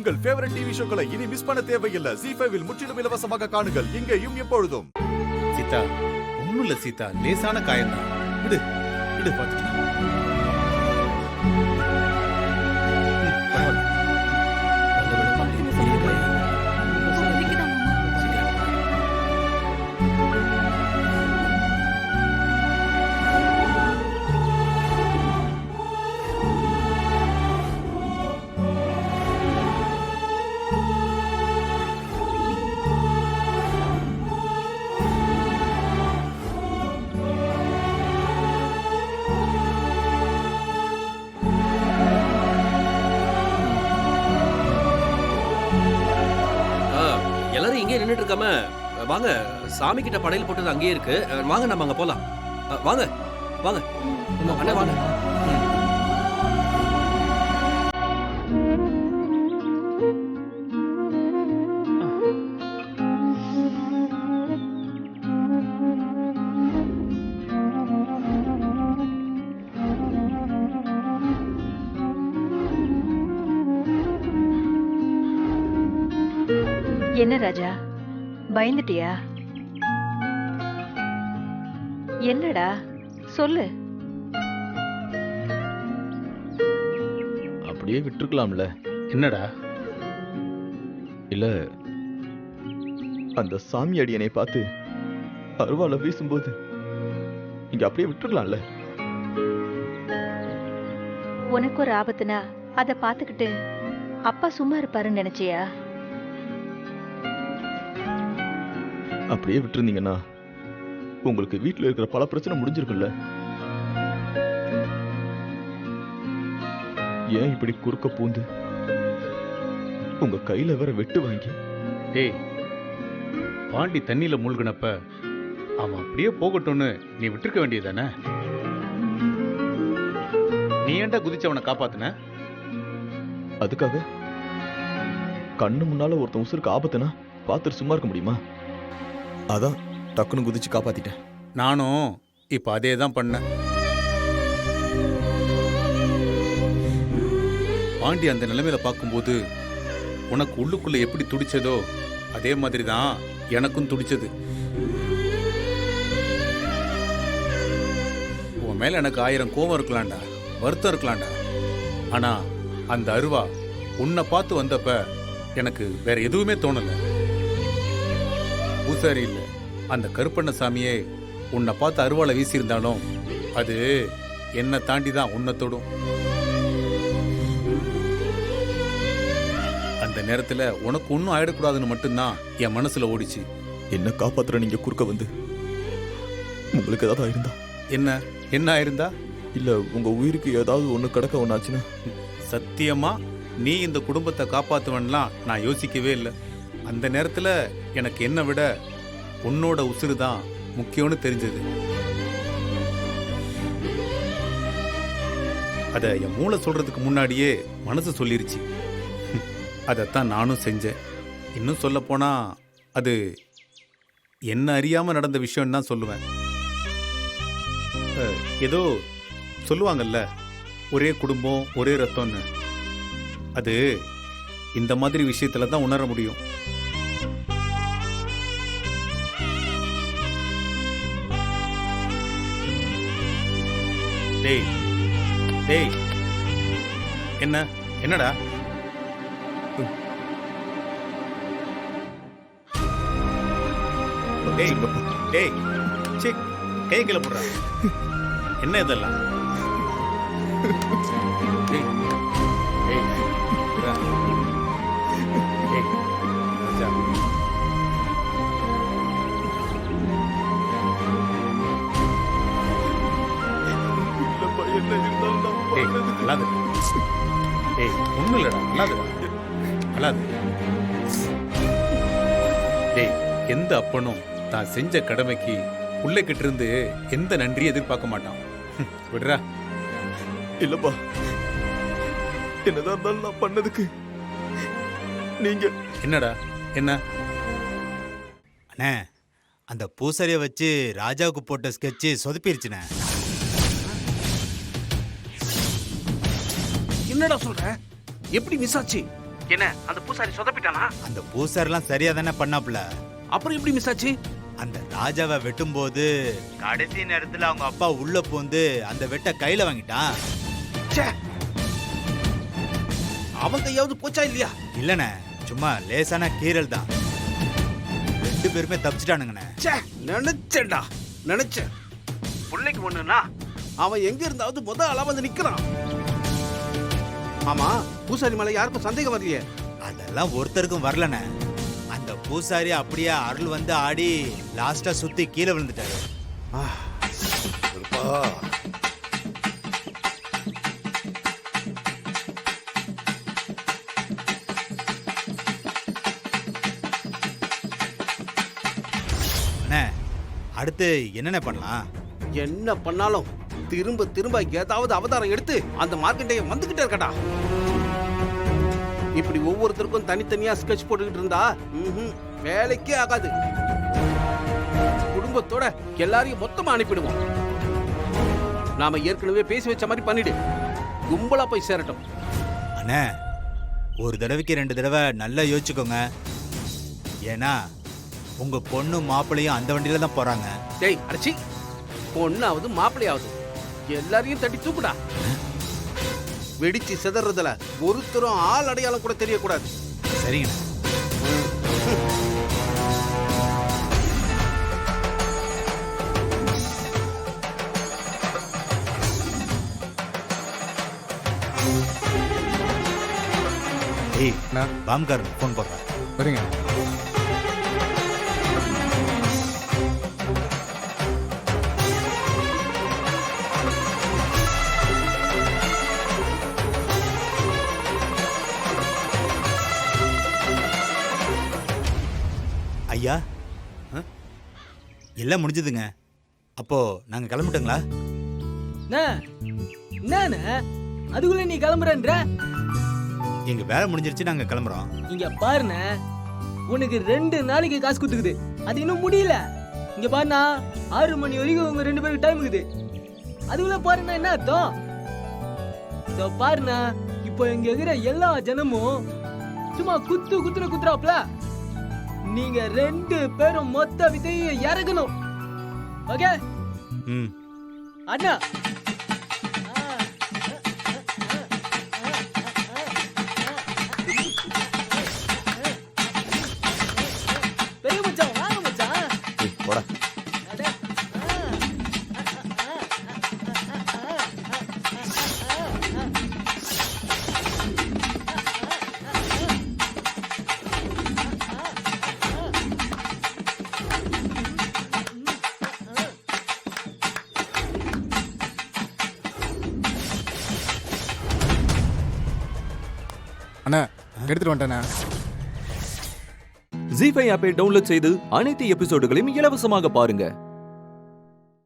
உங்கள் favourite TV ஷோக்களை இனி miss பண்ண தேவையில்லை. ZEE5 இல் முற்றிலும் இலவசமாக காணுங்கள். இங்கேயும் எப்பொழுதும். சீதா, ஒண்ணும் இல்ல சீதா, லேசான காயம்தான். விடு விடு, பாத்துக்கலாம். எல்லாரும் இங்கே நின்றுட்டு இருக்காம வாங்க, சாமி கிட்ட படையல் போட்டது அங்கேயே இருக்கு. வாங்க, நம்ம அங்க போலாம். வாங்க வாங்க அண்ணா, வாங்க. என்ன ராஜா, பயந்துட்டியா? என்னடா சொல்லு. அப்படியே விட்டுருக்கலாம்ல. என்னடா? இல்ல, அந்த சாமி அடியனை பார்த்து அருவாளை வீசும்போது இங்க அப்படியே விட்டுருக்கலாம்ல. உனக்கு ஒரு ஆபத்துனா அத பாத்துக்கிட்டு அப்பா சும்மா இருப்பாருன்னு நினைச்சியா? அப்படியே விட்டுருந்தீங்கன்னா உங்களுக்கு வீட்டுல இருக்கிற பல பிரச்சனை முடிஞ்சிருக்குல்ல. ஏன் இப்படி குறுக்க பூந்து உங்க கையில வேற வெட்டு வாங்கி? டேய், பாண்டி தண்ணியில மூழ்கினப்ப அவன் அப்படியே போகட்டும்னு நீ விட்டுருக்க வேண்டியதானே? நீ ஏன்டா குதிச்சு அவனை காப்பாத்துன? அதுக்காக கண்ணு முன்னால ஒருத்தன் உசுருக்கு ஆபத்துனா பார்த்துட்டு சும்மா இருக்க முடியுமா? அதான் டக்குன்னு குதிச்சு காப்பாத்திட்டேன். நானும் இப்ப அதே தான் பண்ணேன். பாண்டி அந்த நிலைமையில பார்க்கும்போது உனக்கு உள்ளுக்குள்ள எப்படி துடிச்சதோ அதே மாதிரி தான் எனக்கும் துடிச்சது. உன் மேல எனக்கு 1000 கோபம் இருக்கலாம்டா, வருத்தம் இருக்கலாம்டா. ஆனா அந்த அருவா உன்னை பார்த்து வந்தப்ப எனக்கு வேற எதுவுமே தோணல. பூசாரி இல்ல, அந்த கருப்பண்ணசாமியே உன்னை பார்த்து அருவாளை வீசியிருந்தாலும் அது என்னை தாண்டி தான் உன்னை தொடும். அந்த நேரத்துல உனக்கு ஒன்றும் ஆயிடக்கூடாதுன்னு மட்டும்தான் என் மனசுல ஓடிச்சு. என்ன காப்பாத்துற நீங்க குறுக்க வந்து உங்களுக்கு ஏதாவது ஆயிருந்தா? என்ன என்ன ஆயிருந்தா? இல்ல உங்க உயிருக்கு ஏதாவது ஒண்ணு கிடக்க ஒண்ணாச்சுன்னா? சத்தியமா நீ இந்த குடும்பத்தை காப்பாத்துவன்லாம் நான் யோசிக்கவே இல்லை. அந்த நேரத்துல எனக்கு என்ன விட உன்னோட உசுறு தான் முக்கியம்னு தெரிஞ்சது. அத என் மூளை சொல்றதுக்கு முன்னாடியே மனசு சொல்லிருச்சு. அதைத்தான் நானும் செஞ்சேன். இன்னும் சொல்ல போனா அது என்ன அறியாம நடந்த விஷயம் தான் சொல்லுவேன். ஏதோ சொல்லுவாங்கல்ல, ஒரே குடும்பம் ஒரே ரத்தம்னு. அது இந்த மாதிரி விஷயத்துல தான் உணர முடியும். டேய் டேய், என்னடா? டேய் டேய், சீ, கை கீழ போடுறா. என்ன இதெல்லாம்? டேய் டேய் டேய், ராஜா, அல்லாது. டேய், ஒண்ணும் இல்லடா, அல்லாதுடா, அல்லாது. டேய், எந்த அப்பனும் தான் செஞ்ச கடமைக்கு பிள்ளைகிட்ட இருந்து எந்த நன்றியும் எதிர்பார்க்க மாட்டான். விடுறா. இல்லப்பா, என்னதான் இருந்தாலும் நான் பண்ணதுக்கு நீங்க. என்னடா? என்ன? அண்ணே, அந்த பூசாரியை வச்சு ராஜாவுக்கு போட்ட ஸ்கெட்சு சொதப்பிருச்சுண்ணே. என்னடா சொல்ற? எப்படி மிஸ் ஆச்சு? என்ன அந்த பூசாரி சொதப்பிட்டானா? அந்த பூசாரிலாம் சரியா தானே பண்ணாப்புல. அப்புறம் எப்படி மிஸ் ஆச்சு? அந்த ராஜாவை வெட்டும்போது கடைசி நேரத்துல அவங்க அப்பா உள்ள பூந்து அந்த வெட்ட கையில வாங்கிட்டான். ச்சே, அவன் கையாவது போச்சா இல்லையா? இல்லண்ணே, சும்மா லேசான கீறல் தான். 2 பேருமே தப்பிச்சிட்டானுங்கண்ணே. ச்சே, நினைச்சேன் பிள்ளைக்கு ஒண்ணுனா அவன் எங்க இருந்தாவது ஆளா வந்து நிக்கிறான். ஆமா, பூசாரி மேல யாருக்கும் சந்தேகம் வரலையே? அதெல்லாம் ஒருத்தருக்கும் வரலண்ணே. அந்த பூசாரி அப்படியே அருள் வந்து ஆடி லாஸ்டா சுத்தி கீழே விழுந்துட்டாரு. அண்ணே, அடுத்து என்னென்ன பண்ணலாம்? என்ன பண்ணாலும் திரும்ப திரும்ப ஏதாவது அவதாரம் எடுத்து அந்த மார்க்கெட்டையே வந்துகிட்டே இருக்கடா. இப்படி ஒவ்வொருத்தருக்கும் தனித்தனியா ஸ்கெட்ச் போட்டுக்கிட்டு இருந்தா வேலைக்கே ஆகாது. குடும்பத்தோட எல்லாரையும் மொத்தமா அனுப்பிடுவோம். நாம ஏற்கனவே பேசி வச்ச மாதிரி பண்ணிடு. கும்பலா போய் சேரட்டும். அண்ணே, ஒரு தடவைக்கு 2 தடவை நல்லா யோசிச்சுக்கோங்க. ஏன்னா உங்க பொண்ணு மாப்பிள்ளையும் அந்த வண்டியில தான் போறாங்க. டேய் அடிச்சி, பொண்ணாவது மாப்பிள்ளையாவது எல்லாரையும் தட்டி தூக்குடா. வெடிச்சு சிதறதுல ஒருத்தரும் ஆள் அடையாளம் கூட தெரியக்கூடாது. சரிங்க. ஏய், பாம்கார் ஃபோன் போடுறேன். சரிங்க. ஐயா, எல்லாம் முடிஞ்சதுங்க. அப்போ நாங்க கிளம்பிட்டோங்களா? என்ன அதுக்குள்ள நீ கிளம்புறன்ற? எங்க வேலை முடிஞ்சிருச்சு, நாங்க கிளம்புறோம். இங்க பாருண்ண, உனக்கு 2 நாளைக்கு காசு கொடுத்துக்குது, அது இன்னும் முடியல. இங்க பாருண்ணா, 6 மணி வரைக்கும் உங்க 2 பேருக்கு டைம் இருக்குது. அதுக்குள்ள பாருண்ணா என்ன அர்த்தம்? இதோ பாருண்ணா, இப்போ இங்க இருக்கிற எல்லா ஜனமும் சும்மா குத்துறாப்ல. நீங்க 2 பேரும் மொத்த விதையை இறக்கணும். ஓகே அண்ணா? பெரிய மச்சான், வாங்க மச்சான். போடா. அண்ணா, எடுத்துட்டு வந்துட்டேண்ணா. ஜீ5 ஆப்பை டவுன்லோட் செய்து அனைத்து எபிசோடுகளையும் இலவசமாக பாருங்க.